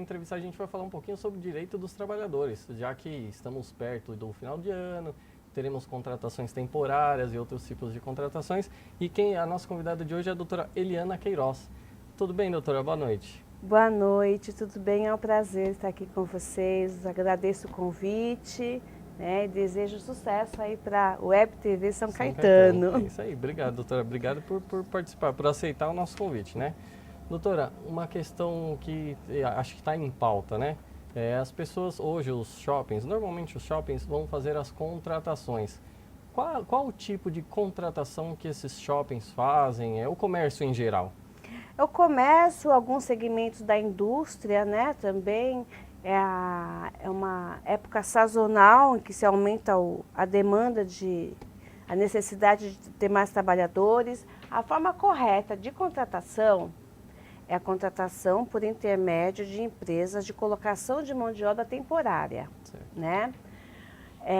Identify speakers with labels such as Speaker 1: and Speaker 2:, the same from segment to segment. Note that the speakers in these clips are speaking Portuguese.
Speaker 1: entrevista a gente vai falar um pouquinho sobre o direito dos trabalhadores, já que estamos perto do final de ano, teremos contratações temporárias e outros tipos de contratações. E a nossa convidada de hoje é a doutora Eliana Queiroz. Tudo bem, doutora? Boa noite.
Speaker 2: Boa noite, tudo bem? É um prazer estar aqui com vocês. Agradeço o convite, né, e desejo sucesso aí para a Web TV São Caetano.
Speaker 1: É isso aí. Obrigado, doutora. Obrigado por participar, por aceitar o nosso convite, né? Doutora, uma questão que acho que está em pauta, né? As pessoas hoje, normalmente os shoppings vão fazer as contratações. Qual o tipo de contratação que esses shoppings fazem? É o comércio em geral?
Speaker 2: O comércio, alguns segmentos da indústria, né, também é uma época sazonal em que se aumenta a demanda a necessidade de ter mais trabalhadores. A forma correta de contratação é a contratação por intermédio de empresas de colocação de mão de obra temporária, né?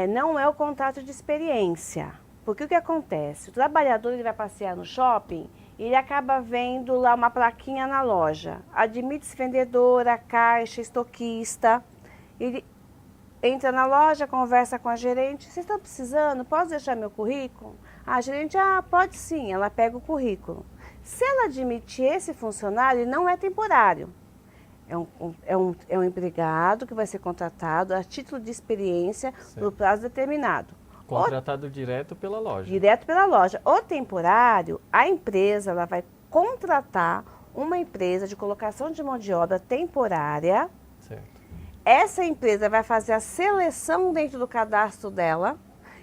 Speaker 2: Não é o contrato de experiência, porque o que acontece? O trabalhador ele vai passear no shopping e ele acaba vendo lá uma plaquinha na loja, admite-se vendedora, caixa, estoquista. Ele entra na loja, conversa com a gerente, vocês estão precisando? Posso deixar meu currículo? A gerente, pode sim, ela pega o currículo. Se ela admitir esse funcionário, ele não é temporário. É um empregado que vai ser contratado a título de experiência por prazo determinado.
Speaker 1: Contratado direto pela loja.
Speaker 2: Direto pela loja. O temporário, a empresa ela vai contratar uma empresa de colocação de mão de obra temporária.
Speaker 1: Certo.
Speaker 2: Essa empresa vai fazer a seleção dentro do cadastro dela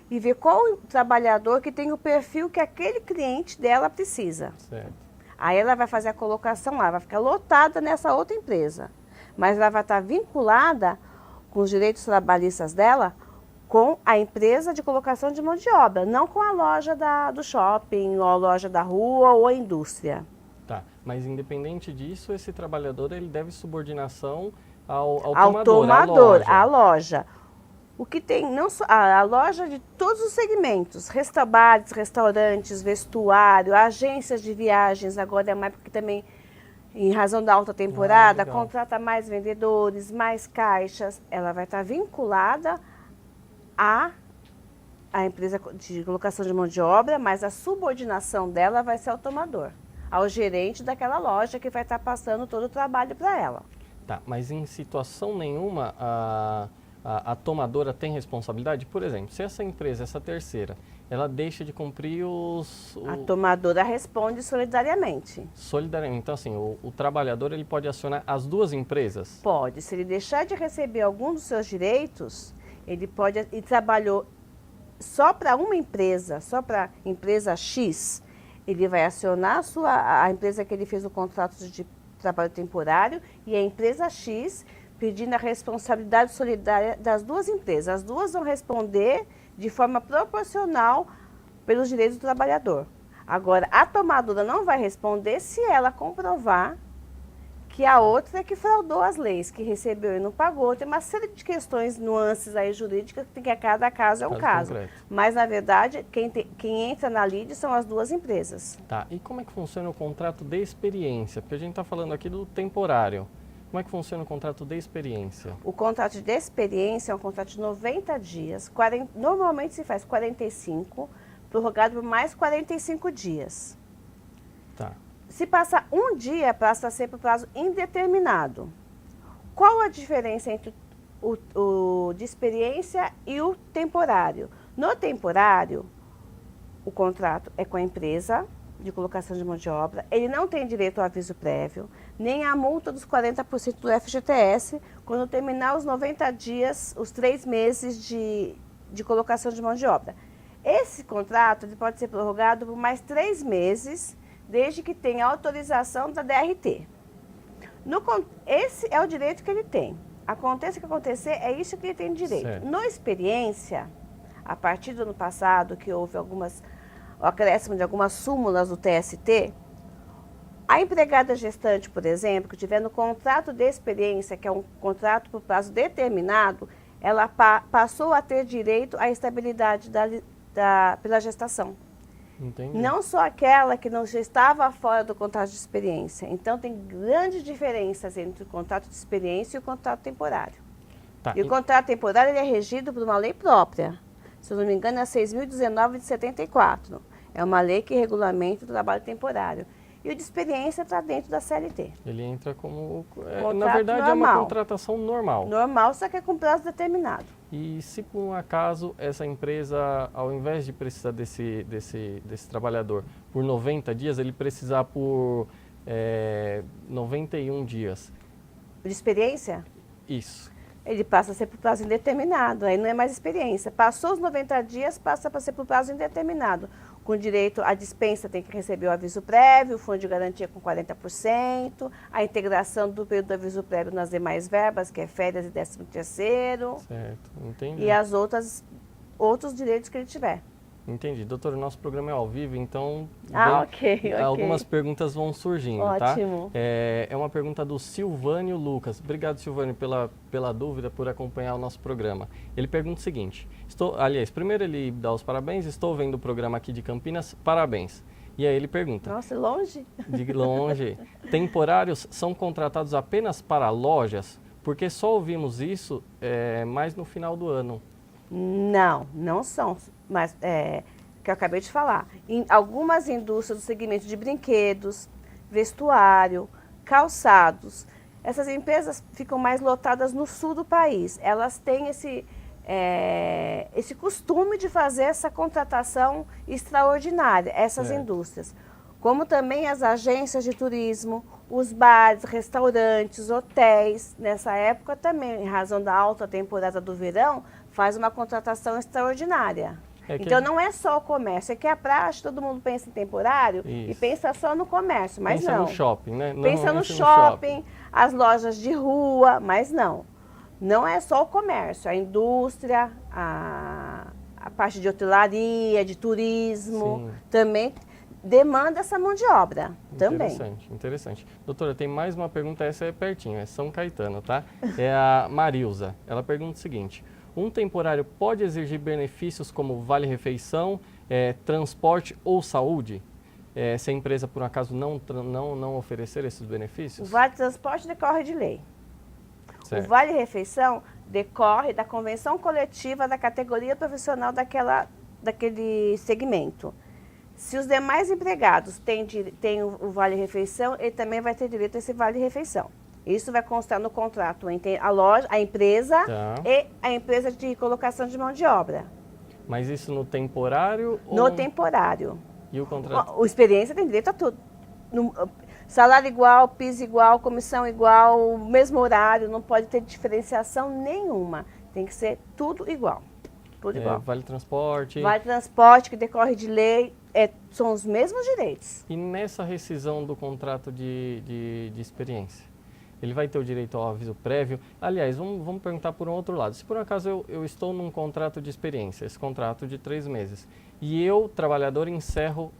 Speaker 2: e ver qual o trabalhador que tem o perfil que aquele cliente dela precisa.
Speaker 1: Certo.
Speaker 2: Aí ela vai fazer a colocação lá, vai ficar lotada nessa outra empresa. Mas ela vai estar vinculada com os direitos trabalhistas dela com a empresa de colocação de mão de obra, não com a loja do shopping, ou a loja da rua, ou a indústria.
Speaker 1: Tá, mas independente disso, esse trabalhador ele deve subordinação ao tomador,
Speaker 2: à loja. O que tem, não só a loja de todos os segmentos, bares, restaurantes, vestuário, agências de viagens, agora é uma época que também, em razão da alta temporada, contrata mais vendedores, mais caixas, ela vai estar vinculada à empresa de colocação de mão de obra, mas a subordinação dela vai ser ao tomador, ao gerente daquela loja que vai estar passando todo o trabalho para ela.
Speaker 1: Tá, mas em situação nenhuma a tomadora tem responsabilidade? Por exemplo, se essa empresa, essa terceira, ela deixa de cumprir
Speaker 2: A tomadora responde solidariamente.
Speaker 1: Solidariamente. Então, assim, o trabalhador ele pode acionar as duas empresas?
Speaker 2: Pode. Se ele deixar de receber algum dos seus direitos, ele trabalhou só para uma empresa, só para a empresa X, ele vai acionar a empresa que ele fez o contrato de trabalho temporário e a empresa X pedindo a responsabilidade solidária das duas empresas. As duas vão responder de forma proporcional pelos direitos do trabalhador. Agora, a tomadora não vai responder se ela comprovar que a outra é que fraudou as leis, que recebeu e não pagou. Tem uma série de questões, nuances aí jurídicas, que cada caso é um caso. Mas, na verdade, quem entra na lide são as duas empresas.
Speaker 1: Tá, e como é que funciona o contrato de experiência? Porque a gente está falando aqui do temporário. Como é que funciona o contrato de experiência?
Speaker 2: O contrato de experiência é um contrato de 90 dias, normalmente se faz 45, prorrogado por mais 45 dias.
Speaker 1: Tá.
Speaker 2: Se passar um dia, passa a ser por prazo indeterminado. Qual a diferença entre o de experiência e o temporário? No temporário, o contrato é com a empresa de colocação de mão de obra, ele não tem direito ao aviso prévio, nem a multa dos 40% do FGTS, quando terminar os 90 dias, os 3 meses de colocação de mão de obra. Esse contrato ele pode ser prorrogado por mais 3 meses, desde que tenha autorização da DRT. Esse é o direito que ele tem. Aconteça o que acontecer, é isso que ele tem direito.
Speaker 1: Certo.
Speaker 2: No experiência, a partir do ano passado, que houve o acréscimo de algumas súmulas do TST, a empregada gestante, por exemplo, que tiver no contrato de experiência, que é um contrato por prazo determinado, ela passou a ter direito à estabilidade pela gestação.
Speaker 1: Entendi.
Speaker 2: Não só aquela que não já estava fora do contrato de experiência. Então, tem grandes diferenças entre o contrato de experiência e o contrato temporário.
Speaker 1: Tá.
Speaker 2: E o contrato temporário ele é regido por uma lei própria. Se eu não me engano, é a 6.019 de 74. É uma lei que regulamenta o trabalho temporário. E o de experiência está dentro da CLT.
Speaker 1: Ele entra como... na
Speaker 2: Contrato
Speaker 1: verdade, é uma
Speaker 2: normal.
Speaker 1: contratação normal.
Speaker 2: Normal, só que é com prazo determinado.
Speaker 1: E se por um acaso essa empresa, ao invés de precisar desse trabalhador por 90 dias, ele precisar por 91 dias.
Speaker 2: De experiência,
Speaker 1: Isso.
Speaker 2: ele passa a ser por prazo indeterminado. Aí não é mais experiência. Passou os 90 dias, passa para ser por prazo indeterminado. Com direito à dispensa, tem que receber o aviso prévio, o fundo de garantia com 40%, a integração do período do aviso prévio nas demais verbas, que é férias e 13º,
Speaker 1: Certo, entendi.
Speaker 2: e as outros direitos que ele tiver.
Speaker 1: Entendi. Doutor, o nosso programa é ao vivo, então
Speaker 2: Ok.
Speaker 1: algumas perguntas vão surgindo,
Speaker 2: Ótimo.
Speaker 1: tá? É uma pergunta do Silvânio Lucas. Obrigado, Silvânio, pela dúvida, por acompanhar o nosso programa. Ele pergunta o seguinte, primeiro ele dá os parabéns, estou vendo o programa aqui de Campinas, parabéns. E aí ele pergunta...
Speaker 2: Nossa, longe?
Speaker 1: De longe. Temporários são contratados apenas para lojas? Porque só ouvimos isso mais no final do ano.
Speaker 2: Não são, mas que eu acabei de falar. Em algumas indústrias do segmento de brinquedos, vestuário, calçados, essas empresas ficam mais lotadas no sul do país. Elas têm esse costume de fazer essa contratação extraordinária, essas indústrias. Como também as agências de turismo, os bares, restaurantes, hotéis, nessa época também, em razão da alta temporada do verão, faz uma contratação extraordinária. Então não é só o comércio, é que a praxe, todo mundo pensa em temporário e pensa só no comércio, mas
Speaker 1: pensa
Speaker 2: não.
Speaker 1: Pensa no shopping, né?
Speaker 2: Pensa no shopping, as lojas de rua, mas não. Não é só o comércio, a indústria, a parte de hotelaria, de turismo, também demanda essa mão de obra, também.
Speaker 1: Interessante. Doutora, tem mais uma pergunta, essa é pertinho, é São Caetano, tá? É a Marilza. Ela pergunta o seguinte: um temporário pode exigir benefícios como vale-refeição, transporte ou saúde? Se a empresa, por um acaso, não oferecer esses benefícios?
Speaker 2: O vale-transporte decorre de lei.
Speaker 1: Certo.
Speaker 2: O vale-refeição decorre da convenção coletiva da categoria profissional daquele segmento. Se os demais empregados têm o vale-refeição, ele também vai ter direito a esse vale-refeição. Isso vai constar no contrato entre a empresa e a empresa de colocação de mão de obra.
Speaker 1: Mas isso no temporário?
Speaker 2: No temporário.
Speaker 1: E o contrato?
Speaker 2: O experiência tem direito a tudo. Salário igual, piso igual, comissão igual, mesmo horário, não pode ter diferenciação nenhuma. Tem que ser tudo igual. Tudo igual.
Speaker 1: Vale transporte.
Speaker 2: Vale transporte, que decorre de lei, são os mesmos direitos.
Speaker 1: E nessa rescisão do contrato de experiência? Ele vai ter o direito ao aviso prévio? Aliás, vamos perguntar por um outro lado. Se por um acaso eu estou num contrato de experiência, esse contrato de 3 meses, e eu, trabalhador, encerro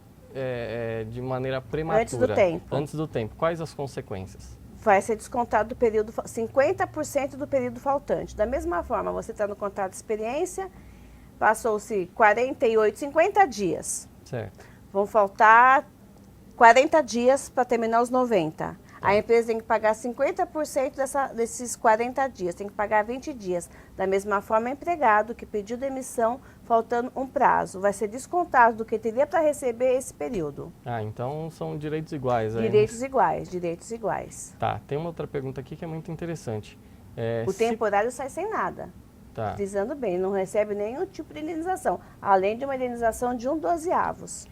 Speaker 1: de maneira prematura.
Speaker 2: Antes do tempo.
Speaker 1: Antes do tempo. Quais as consequências?
Speaker 2: Vai ser descontado do período, 50% do período faltante. Da mesma forma, você está no contrato de experiência, passou-se 48, 50 dias.
Speaker 1: Certo.
Speaker 2: Vão faltar 40 dias para terminar os 90. A empresa tem que pagar 50% desses 40 dias, tem que pagar 20 dias. Da mesma forma, o empregado que pediu demissão, faltando um prazo, vai ser descontado do que teria para receber esse período.
Speaker 1: Então são direitos iguais.
Speaker 2: Direitos iguais, direitos iguais.
Speaker 1: Tá, tem uma outra pergunta aqui que é muito interessante.
Speaker 2: O temporário sai sem nada.
Speaker 1: Tá.
Speaker 2: Dizendo bem, não recebe nenhum tipo de indenização, além de uma indenização de 1/12.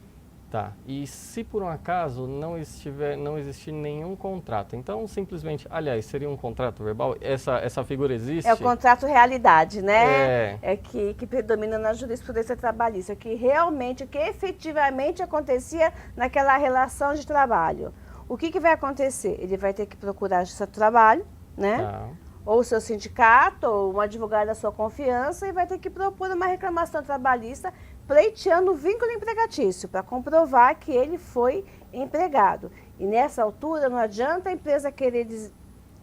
Speaker 1: Tá. E se por um acaso não existir nenhum contrato, então simplesmente, aliás, seria um contrato verbal? Essa figura existe?
Speaker 2: É o contrato realidade, né?
Speaker 1: É
Speaker 2: que predomina na jurisprudência trabalhista, que efetivamente acontecia naquela relação de trabalho. O que vai acontecer? Ele vai ter que procurar seu trabalho, né?
Speaker 1: Tá.
Speaker 2: Ou o seu sindicato, ou um advogado da sua confiança, e vai ter que propor uma reclamação trabalhista pleiteando o vínculo empregatício, para comprovar que ele foi empregado. E nessa altura não adianta a empresa querer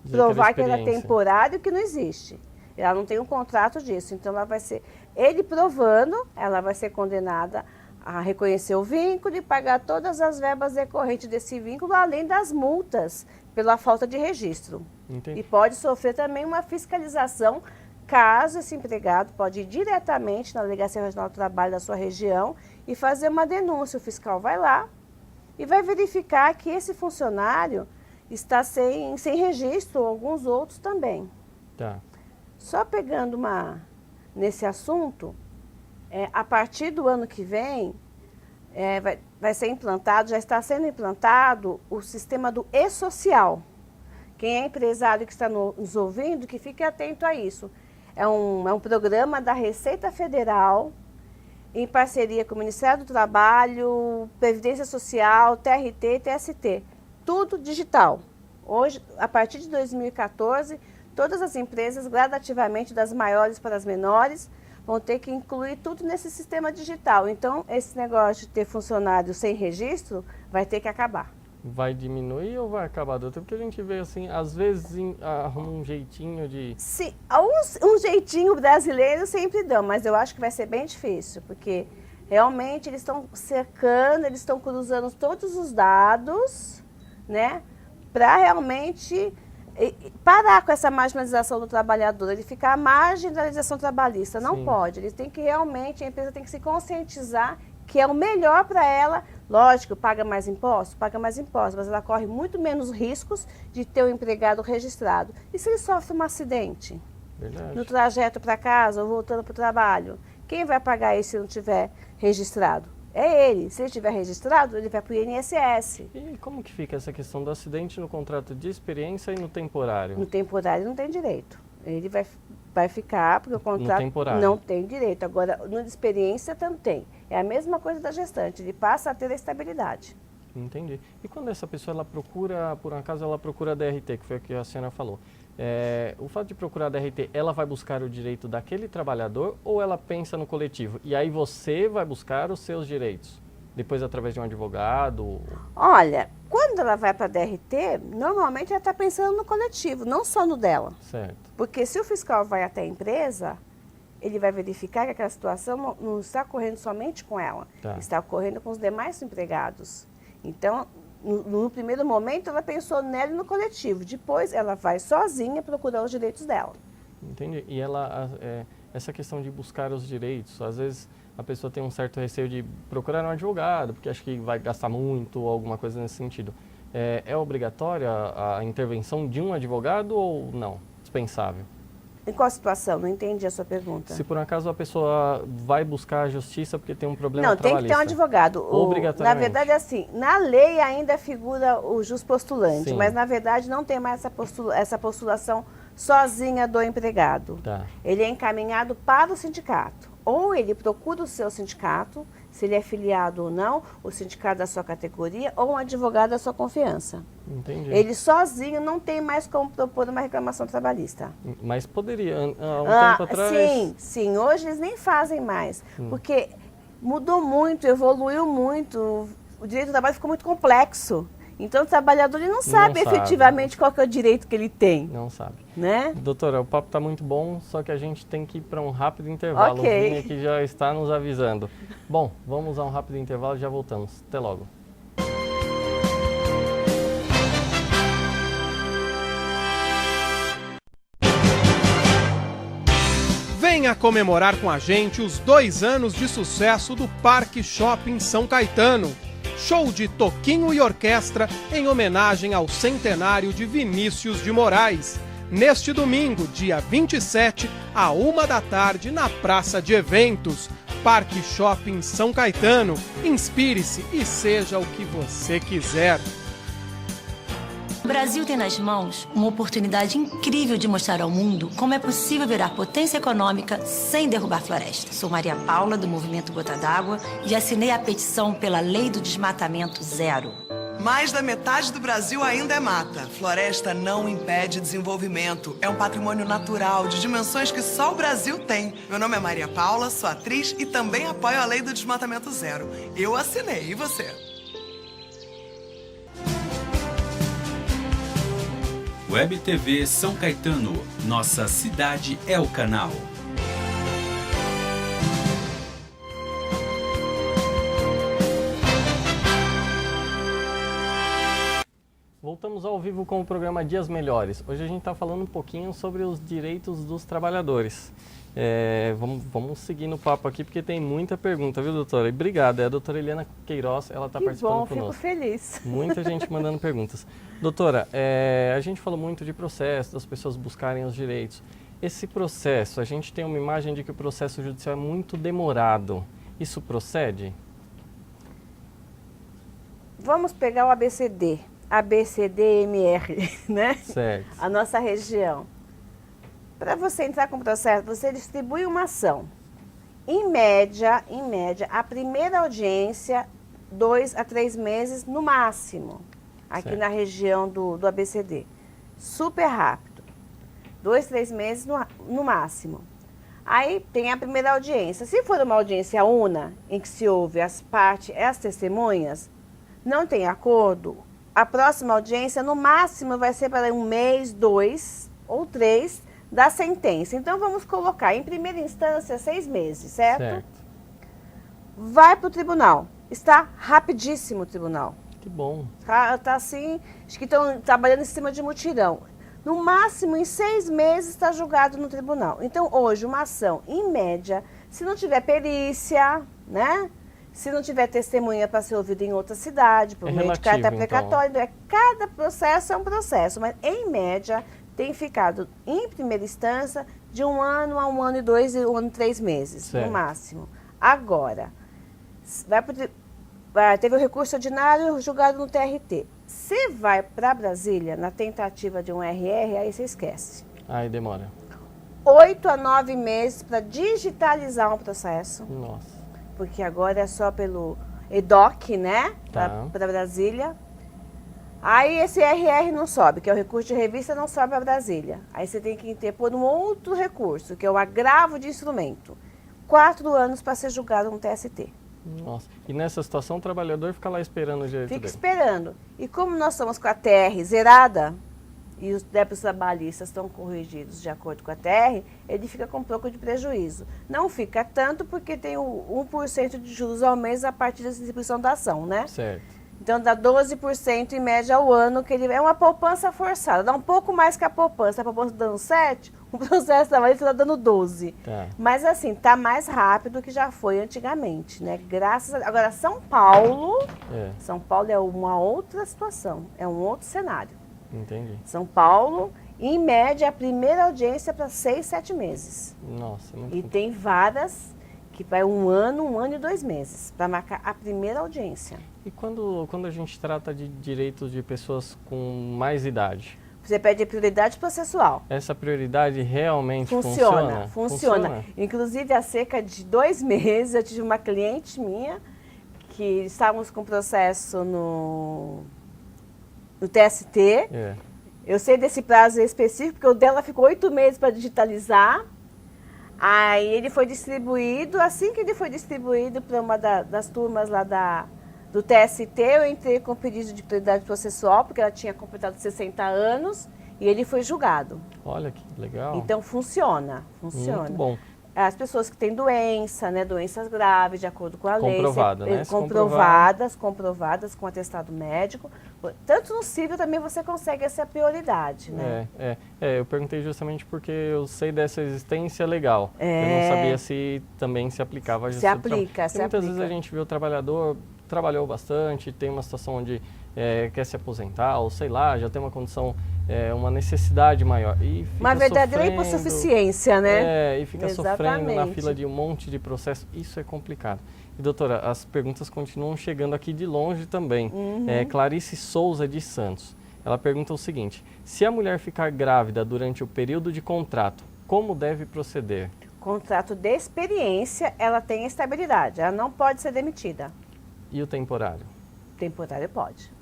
Speaker 2: provar que ele é temporário, que não existe. Ela não tem um contrato disso, então ela vai ser, ele provando, ela vai ser condenada a reconhecer o vínculo e pagar todas as verbas decorrentes desse vínculo, além das multas pela falta de registro.
Speaker 1: Entendi.
Speaker 2: E pode sofrer também uma fiscalização, caso esse empregado pode ir diretamente na Delegacia Regional do Trabalho da sua região e fazer uma denúncia. O fiscal vai lá e vai verificar que esse funcionário está sem registro, alguns outros também.
Speaker 1: Tá.
Speaker 2: Só pegando nesse assunto, a partir do ano que vem, vai ser implantado, já está sendo implantado o sistema do e-social. Quem é empresário que está nos ouvindo, que fique atento a isso. É um programa da Receita Federal, em parceria com o Ministério do Trabalho, Previdência Social, TRT e TST. Tudo digital. Hoje, a partir de 2014, todas as empresas, gradativamente, das maiores para as menores, vão ter que incluir tudo nesse sistema digital. Então, esse negócio de ter funcionário sem registro vai ter que acabar.
Speaker 1: Vai diminuir ou vai acabar, doutor? Porque a gente vê assim, às vezes arruma um jeitinho de...
Speaker 2: Sim, um jeitinho brasileiro sempre dão, mas eu acho que vai ser bem difícil, porque realmente eles estão cercando, eles estão cruzando todos os dados, né, para realmente parar com essa marginalização do trabalhador, ele ficar a marginalização trabalhista. Não pode, eles têm que realmente, a empresa tem que se conscientizar que é o melhor para ela. Lógico, paga mais impostos, mas ela corre muito menos riscos de ter o empregado registrado. E se ele sofre um acidente?
Speaker 1: Verdade.
Speaker 2: No trajeto para casa ou voltando para o trabalho? Quem vai pagar isso se não tiver registrado? É ele. Se ele tiver registrado, ele vai para o INSS.
Speaker 1: E como que fica essa questão do acidente no contrato de experiência e no temporário?
Speaker 2: No temporário não tem direito. Ele vai ficar, porque o contrato não tem direito. Agora, no de experiência também tem. É a mesma coisa da gestante, ele passa a ter a estabilidade.
Speaker 1: Entendi. E quando essa pessoa, ela procura, por um acaso, ela procura a DRT, que foi o que a senhora falou, o fato de procurar a DRT, ela vai buscar o direito daquele trabalhador ou ela pensa no coletivo? E aí você vai buscar os seus direitos? Depois através de um advogado?
Speaker 2: Olha, quando ela vai para a DRT, normalmente ela está pensando no coletivo, não só no dela.
Speaker 1: Certo.
Speaker 2: Porque se o fiscal vai até a empresa, ele vai verificar que aquela situação não está ocorrendo somente com ela, está ocorrendo com os demais empregados. Então, no primeiro momento, ela pensou nela e no coletivo. Depois, ela vai sozinha procurar os direitos dela.
Speaker 1: Entendi. E ela, essa questão de buscar os direitos, às vezes a pessoa tem um certo receio de procurar um advogado, porque acha que vai gastar muito ou alguma coisa nesse sentido. É obrigatória a intervenção de um advogado ou não? Dispensável?
Speaker 2: Em qual situação? Não entendi a sua pergunta.
Speaker 1: Se por um acaso a pessoa vai buscar a justiça porque tem um problema trabalhista.
Speaker 2: Não, tem que ter um advogado.
Speaker 1: Obrigatoriamente.
Speaker 2: Na verdade, assim, na lei ainda figura o juspostulante, mas na verdade não tem mais essa postulação sozinha do empregado. Ele é encaminhado para o sindicato. Ou ele procura o seu sindicato, se ele é filiado ou não, o sindicato da sua categoria, ou um advogado da sua confiança.
Speaker 1: Entendi.
Speaker 2: Ele sozinho não tem mais como propor uma reclamação trabalhista.
Speaker 1: Mas poderia, há um tempo atrás...
Speaker 2: Sim. Hoje eles nem fazem mais, porque mudou muito, evoluiu muito, o direito do trabalho ficou muito complexo. Então, o trabalhador ele não sabe efetivamente qual que é o direito que ele tem.
Speaker 1: Não sabe.
Speaker 2: Né?
Speaker 1: Doutora, o papo está muito bom, só que a gente tem que ir para um rápido intervalo. O Vini aqui já está nos avisando. Bom, vamos a um rápido intervalo e já voltamos. Até logo.
Speaker 3: Venha comemorar com a gente os 2 anos de sucesso do Parque Shopping São Caetano. Show de toquinho e orquestra em homenagem ao centenário de Vinícius de Moraes. Neste domingo, dia 27, à 13h, na Praça de Eventos. Parque Shopping São Caetano. Inspire-se e seja o que você quiser.
Speaker 4: O Brasil tem nas mãos uma oportunidade incrível de mostrar ao mundo como é possível virar potência econômica sem derrubar floresta. Sou Maria Paula, do Movimento Gota d'Água, e assinei a petição pela Lei do Desmatamento Zero.
Speaker 5: Mais da metade do Brasil ainda é mata. Floresta não impede desenvolvimento. É um patrimônio natural de dimensões que só o Brasil tem. Meu nome é Maria Paula, sou atriz e também apoio a Lei do Desmatamento Zero. Eu assinei, e você?
Speaker 6: Web TV São Caetano, nossa cidade é o canal.
Speaker 1: voltamos ao vivo com o programa Dias Melhores. Hoje a gente está falando um pouquinho sobre os direitos dos trabalhadores. Vamos seguir no papo aqui, porque tem muita pergunta, viu, doutora? E obrigado, é a doutora Eliana Queiroz, ela está participando conosco.
Speaker 2: Fico feliz.
Speaker 1: Muita gente mandando perguntas. Doutora, a gente falou muito de processo, das pessoas buscarem os direitos. Esse processo, a gente tem uma imagem de que o processo judicial é muito demorado. Isso procede?
Speaker 2: Vamos pegar o ABCD, ABCD-MR, né?
Speaker 1: Certo.
Speaker 2: A nossa região. Para você entrar com o processo, você distribui uma ação. Em média, a primeira audiência, 2 a 3 meses no máximo, aqui
Speaker 1: certo.
Speaker 2: na região do ABCD. Super rápido. 2, 3 meses no máximo. Aí tem a primeira audiência. Se for uma audiência una, em que se ouve as partes e as testemunhas, não tem acordo, a próxima audiência, no máximo, vai ser para 1 mês, 2 ou 3 da sentença. Então, vamos colocar, em primeira instância, 6 meses, certo? Vai para o tribunal. Está rapidíssimo o tribunal.
Speaker 1: Que bom.
Speaker 2: Tá assim, acho que estão trabalhando em cima de mutirão. No máximo, em 6 meses, está julgado no tribunal. Então, hoje, uma ação, em média, se não tiver perícia, né? Se não tiver testemunha para ser ouvida em outra cidade, por meio de carta precatória, então. Cada processo é um processo, mas, em média, tem ficado, em primeira instância, de 1 ano a 1 ano e 2 e 1 ano e 3 meses, certo. No máximo. Agora, teve o recurso ordinário julgado no TRT. Se vai para Brasília, na tentativa de um RR, aí você esquece.
Speaker 1: Aí demora.
Speaker 2: 8 a 9 meses para digitalizar um processo.
Speaker 1: Nossa.
Speaker 2: Porque agora é só pelo EDOC, né?
Speaker 1: Tá.
Speaker 2: Para Brasília. Aí esse RR não sobe, que é o recurso de revista, não sobe para Brasília. Aí você tem que interpor um outro recurso, que é o agravo de instrumento. 4 anos para ser julgado no TST.
Speaker 1: Nossa. E nessa situação o trabalhador fica lá esperando o direito dele?
Speaker 2: Fica esperando. E como nós estamos com a TR zerada, e os débitos trabalhistas estão corrigidos de acordo com a TR, ele fica com um pouco de prejuízo. Não fica tanto porque tem o 1% de juros ao mês a partir da distribuição da ação, né?
Speaker 1: Certo.
Speaker 2: Então, dá 12% em média ao ano, que ele é uma poupança forçada. Dá um pouco mais que a poupança dando 7, o processo trabalhista está dando 12.
Speaker 1: Tá.
Speaker 2: Mas, assim, está mais rápido do que já foi antigamente, né? Graças a... Agora, São Paulo é uma outra situação, é um outro cenário.
Speaker 1: Entendi.
Speaker 2: São Paulo, em média, a primeira audiência é para 6, 7 meses.
Speaker 1: Nossa, muito
Speaker 2: E tem várias que vai 1 ano e 2 meses, para marcar a primeira audiência.
Speaker 1: E quando a gente trata de direitos de pessoas com mais idade?
Speaker 2: Você pede prioridade processual.
Speaker 1: Essa prioridade realmente funciona?
Speaker 2: Funciona. Inclusive, há cerca de 2 meses, eu tive uma cliente minha que estávamos com processo no TST. Eu sei desse prazo específico, porque o dela ficou 8 meses para digitalizar. Aí ele foi distribuído, assim que ele foi distribuído para uma das turmas lá do TST, eu entrei com pedido de prioridade processual, porque ela tinha completado 60 anos, e ele foi julgado.
Speaker 1: Olha que legal.
Speaker 2: Então funciona.
Speaker 1: Muito bom.
Speaker 2: As pessoas que têm doença, né, doenças graves, de acordo com a lei.
Speaker 1: Comprovada, né?
Speaker 2: Comprovadas com atestado médico. Tanto no civil também você consegue essa prioridade, né?
Speaker 1: Eu perguntei justamente porque eu sei dessa existência legal. Eu não sabia se também se aplicava a justiça. Muitas vezes a gente vê o trabalhador, trabalhou bastante, tem uma situação onde quer se aposentar, ou sei lá, já tem uma condição, uma necessidade maior. E fica
Speaker 2: uma verdadeira hipossuficiência, né?
Speaker 1: E fica sofrendo na fila de um monte de processo. Isso é complicado. E, doutora, as perguntas continuam chegando aqui de longe também. Clarice Souza de Santos. Ela pergunta o seguinte: se a mulher ficar grávida durante o período de contrato, como deve proceder?
Speaker 2: Contrato de experiência, ela tem estabilidade, ela não pode ser demitida.
Speaker 1: E o temporário?
Speaker 2: Temporário pode.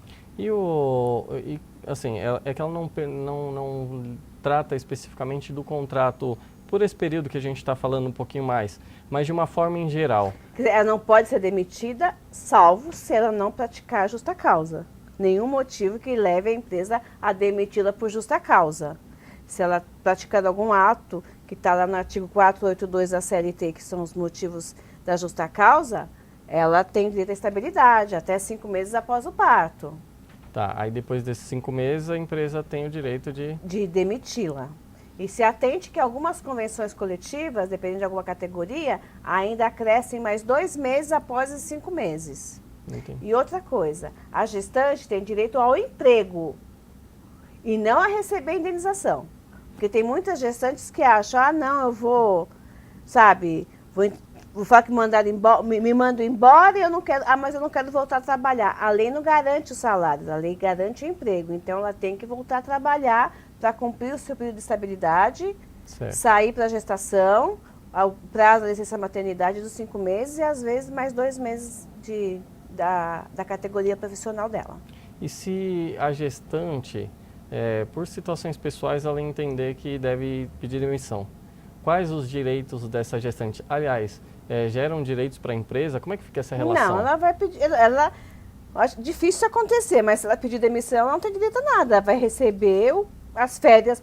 Speaker 1: Assim, é que ela não trata especificamente do contrato por esse período que a gente está falando um pouquinho mais, mas de uma forma em geral.
Speaker 2: Ela não pode ser demitida, salvo se ela não praticar justa causa. Nenhum motivo que leve a empresa a demiti-la por justa causa. Se ela praticar algum ato, que está lá no artigo 482 da CLT, que são os motivos da justa causa, ela tem direito à estabilidade, até 5 meses após o parto.
Speaker 1: Tá, aí depois desses 5 meses a empresa tem o direito
Speaker 2: de demiti-la. E se atente que algumas convenções coletivas, dependendo de alguma categoria, ainda crescem mais 2 meses após os 5 meses.
Speaker 1: Entendi.
Speaker 2: E outra coisa, a gestante tem direito ao emprego e não a receber indenização. Porque tem muitas gestantes que acham, ah, não, eu vou, sabe, vou falar que me mandam embora e eu não quero, mas eu não quero voltar a trabalhar. A lei não garante o salário, a lei garante o emprego. Então, ela tem que voltar a trabalhar para cumprir o seu período de estabilidade,
Speaker 1: Certo.
Speaker 2: sair para a gestação, o prazo da licença maternidade dos 5 meses e, às vezes, mais 2 meses da categoria profissional dela.
Speaker 1: E se a gestante, por situações pessoais, ela entender que deve pedir demissão, quais os direitos dessa gestante? Aliás, geram direitos para a empresa? Como é que fica essa relação?
Speaker 2: Não, ela vai pedir, acho difícil isso acontecer, mas se ela pedir demissão, ela não tem direito a nada. Ela vai receber as férias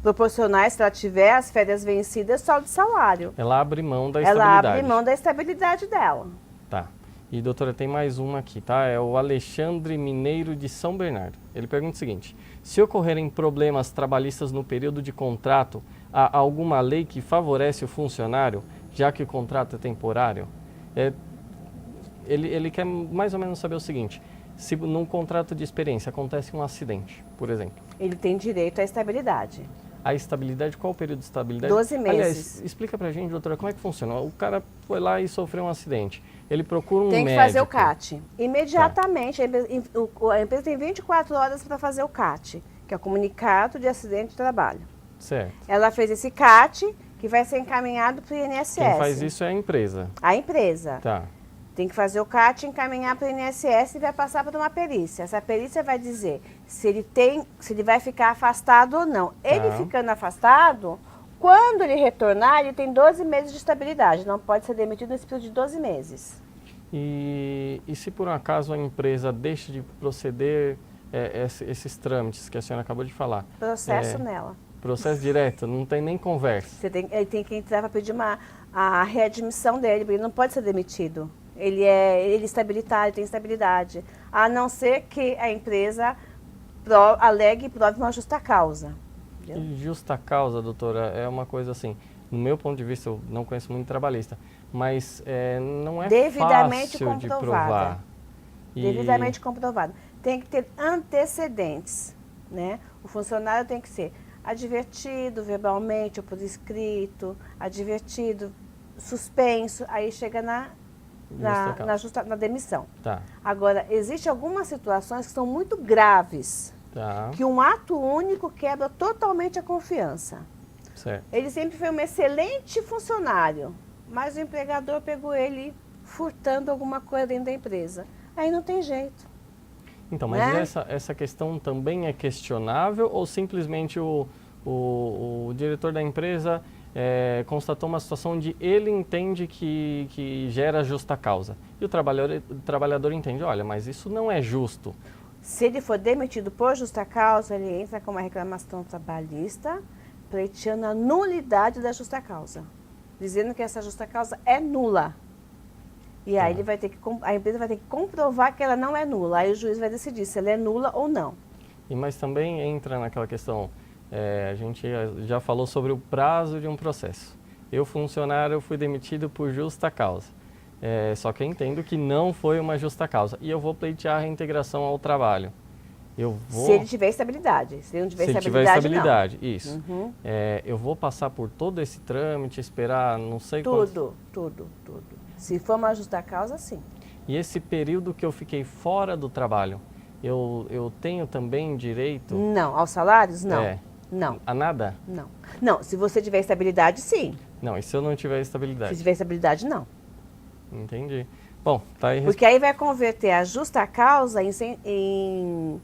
Speaker 2: proporcionais, se ela tiver, as férias vencidas, só de salário.
Speaker 1: Ela abre mão da estabilidade.
Speaker 2: Ela abre mão da estabilidade dela.
Speaker 1: Tá. E, doutora, tem mais uma aqui, tá? É o Alexandre Mineiro de São Bernardo. Ele pergunta o seguinte: se ocorrerem problemas trabalhistas no período de contrato, há alguma lei que favorece o funcionário, já que o contrato é temporário? Ele quer mais ou menos saber o seguinte: se num contrato de experiência acontece um acidente, por exemplo.
Speaker 2: Ele tem direito à estabilidade.
Speaker 1: A estabilidade, qual o período de estabilidade?
Speaker 2: 12 meses.
Speaker 1: Aliás, explica pra gente, doutora, como é que funciona? O cara foi lá e sofreu um acidente. Ele procura um médico.
Speaker 2: Tem que fazer o CAT. Imediatamente, a empresa tem 24 horas para fazer o CAT, que é o Comunicado de Acidente de Trabalho.
Speaker 1: Certo.
Speaker 2: Ela fez esse CAT, que vai ser encaminhado para o INSS.
Speaker 1: Quem faz isso é a empresa.
Speaker 2: A empresa.
Speaker 1: Tá.
Speaker 2: Tem que fazer o CAT, encaminhar para o INSS e vai passar para uma perícia. Essa perícia vai dizer se ele vai ficar afastado ou não. Ele ficando afastado, quando ele retornar, ele tem 12 meses de estabilidade. Não pode ser demitido nesse período de 12 meses.
Speaker 1: E se por um acaso a empresa deixa de proceder esses trâmites que a senhora acabou de falar?
Speaker 2: Processo nela.
Speaker 1: Processo direto, não tem nem conversa.
Speaker 2: Ele tem que entrar para pedir a readmissão dele, porque ele não pode ser demitido. Ele é estabilitário, ele tem estabilidade. A não ser que a empresa alegue e prove uma justa causa.
Speaker 1: E justa causa, doutora, é uma coisa assim, no meu ponto de vista, eu não conheço muito trabalhista, mas não é
Speaker 2: devidamente
Speaker 1: fácil de
Speaker 2: comprovada.
Speaker 1: provar.
Speaker 2: Devidamente comprovado. Tem que ter antecedentes, né? O funcionário tem que ser advertido verbalmente ou por escrito, advertido, suspenso, aí chega na demissão.
Speaker 1: Tá.
Speaker 2: Agora, existem algumas situações que são muito graves, que um ato único quebra totalmente a confiança.
Speaker 1: Certo.
Speaker 2: Ele sempre foi um excelente funcionário, mas o empregador pegou ele furtando alguma coisa dentro da empresa. Aí não tem jeito.
Speaker 1: Então, mas essa questão também é questionável ou simplesmente o diretor da empresa constatou uma situação onde ele entende que gera justa causa e o trabalhador entende, olha, mas isso não é justo.
Speaker 2: Se ele for demitido por justa causa, ele entra com uma reclamação trabalhista pleiteando a nulidade da justa causa, dizendo que essa justa causa é nula. E aí a empresa vai ter que comprovar que ela não é nula. Aí o juiz vai decidir se ela é nula ou não.
Speaker 1: Mas também entra naquela questão, a gente já falou sobre o prazo de um processo. Eu, funcionário, fui demitido por justa causa. Só que eu entendo que não foi uma justa causa. E eu vou pleitear a reintegração ao trabalho. Se ele tiver estabilidade. Se ele não tiver estabilidade, não. Isso. Uhum. Eu vou passar por todo esse trâmite, esperar não sei quanto...
Speaker 2: Tudo. Se for uma justa causa, sim.
Speaker 1: E esse período que eu fiquei fora do trabalho, eu tenho também direito...
Speaker 2: Não. Aos salários? Não. Não.
Speaker 1: A nada?
Speaker 2: Não. Não, se você tiver estabilidade, sim.
Speaker 1: Não, e se eu não tiver estabilidade?
Speaker 2: Se tiver estabilidade, não.
Speaker 1: Entendi. Bom, tá aí...
Speaker 2: Porque aí vai converter a justa causa em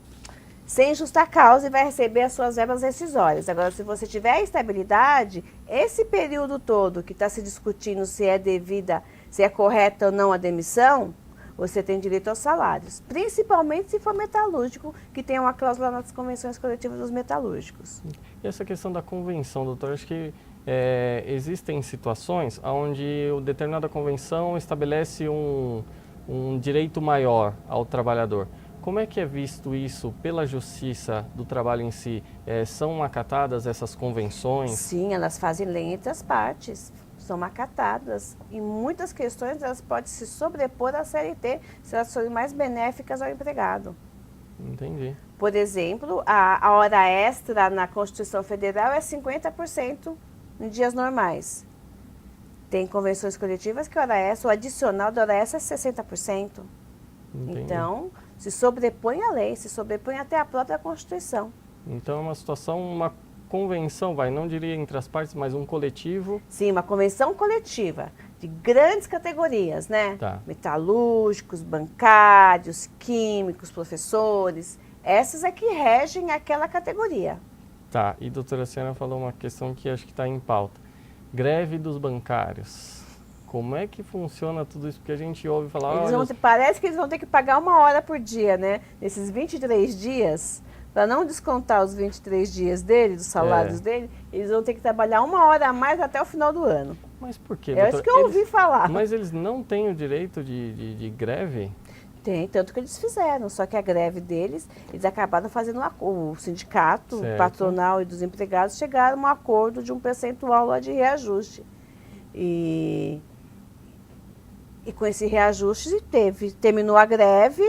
Speaker 2: sem justa causa e vai receber as suas verbas rescisórias. Agora, se você tiver estabilidade, esse período todo que está se discutindo se é devida, se é correta ou não a demissão, você tem direito aos salários. Principalmente se for metalúrgico, que tem uma cláusula nas convenções coletivas dos metalúrgicos.
Speaker 1: E essa questão da convenção, doutor, acho que existem situações onde determinada convenção estabelece um direito maior ao trabalhador. como é que é visto isso pela Justiça do Trabalho em si? São acatadas essas convenções?
Speaker 2: Sim, elas fazem lei entre as partes, são acatadas. Em muitas questões elas podem se sobrepor à CLT se elas forem mais benéficas ao empregado.
Speaker 1: Entendi.
Speaker 2: Por exemplo, a hora extra na Constituição Federal é 50% em dias normais. Tem convenções coletivas que a hora extra, o adicional da hora extra é 60%.
Speaker 1: Entendi.
Speaker 2: Então, se sobrepõe à lei, se sobrepõe até a própria Constituição.
Speaker 1: Então é uma situação, uma convenção, não diria entre as partes, mas um coletivo.
Speaker 2: Sim, uma convenção coletiva de grandes categorias, né?
Speaker 1: Tá.
Speaker 2: Metalúrgicos, bancários, químicos, professores. Essas é que regem aquela categoria.
Speaker 1: Tá, e doutora Ciana falou uma questão que acho que está em pauta. Greve dos bancários. Como é que funciona tudo isso? Porque a gente ouve falar...
Speaker 2: Parece que eles vão ter que pagar 1 hora por dia, né? Nesses 23 dias, para não descontar os 23 dias dele, dos salários dele, eles vão ter que trabalhar 1 hora a mais até o final do ano.
Speaker 1: Mas por quê,
Speaker 2: É isso que eu ouvi falar.
Speaker 1: Mas eles não têm o direito de greve?
Speaker 2: Tem, tanto que eles fizeram, só que a greve deles, eles acabaram fazendo o sindicato,
Speaker 1: Certo.
Speaker 2: o patronal e dos empregados chegaram a um acordo de um percentual lá de reajuste. E com esse reajuste terminou a greve,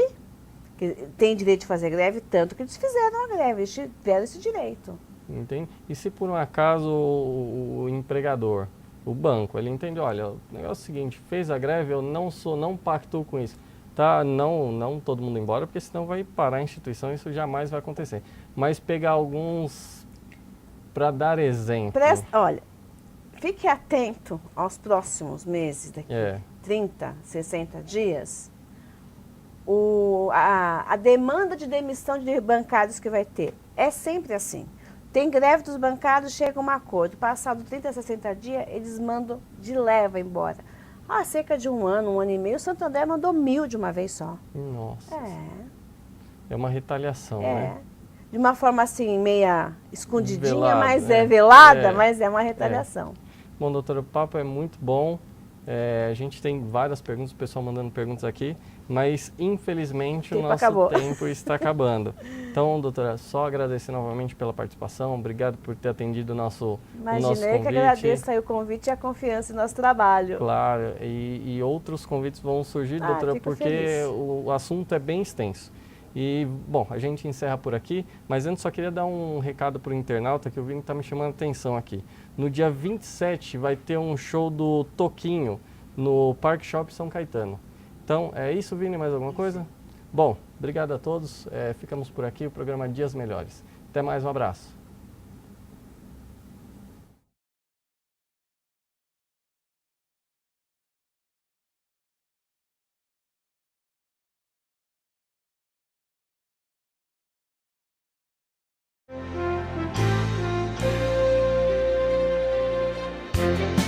Speaker 2: que tem direito de fazer greve, tanto que eles fizeram a greve, eles tiveram esse direito.
Speaker 1: Entende? E se por um acaso o empregador, o banco, ele entende, olha, o negócio é o seguinte, fez a greve, eu não pactuo com isso. Tá, não todo mundo embora, porque senão vai parar a instituição, isso jamais vai acontecer. Mas pegar alguns para dar exemplo.
Speaker 2: Olha, fique atento aos próximos meses, daqui 30, 60 dias, a demanda de demissão de bancários que vai ter. É sempre assim. Tem greve dos bancários, chega a um acordo. Passado 30, 60 dias, eles mandam de leva embora. Há cerca de 1 ano, 1 ano e meio, o Santander mandou 1.000 de uma vez só.
Speaker 1: Nossa.
Speaker 2: É
Speaker 1: uma retaliação, né?
Speaker 2: De uma forma assim, meia escondidinha,
Speaker 1: Velado,
Speaker 2: mas
Speaker 1: né?
Speaker 2: velada, mas é uma retaliação.
Speaker 1: Bom, doutora, o papo é muito bom. A gente tem várias perguntas, o pessoal mandando perguntas aqui, mas infelizmente o nosso tempo está acabando. Então, doutora, só agradecer novamente pela participação, obrigado por ter atendido o nosso convite.
Speaker 2: Imaginei que agradeço aí o convite e a confiança em nosso trabalho.
Speaker 1: Claro, e outros convites vão surgir, doutora, porque o assunto é bem extenso. E, bom, a gente encerra por aqui, mas antes só queria dar um recado para o internauta que o Vini está me chamando a atenção aqui. No dia 27 vai ter um show do Toquinho no Parque Shopping São Caetano. Então, é isso, Vini? Mais alguma coisa? Bom, obrigado a todos. Ficamos por aqui, o programa Dias Melhores. Até mais, um abraço.
Speaker 7: Música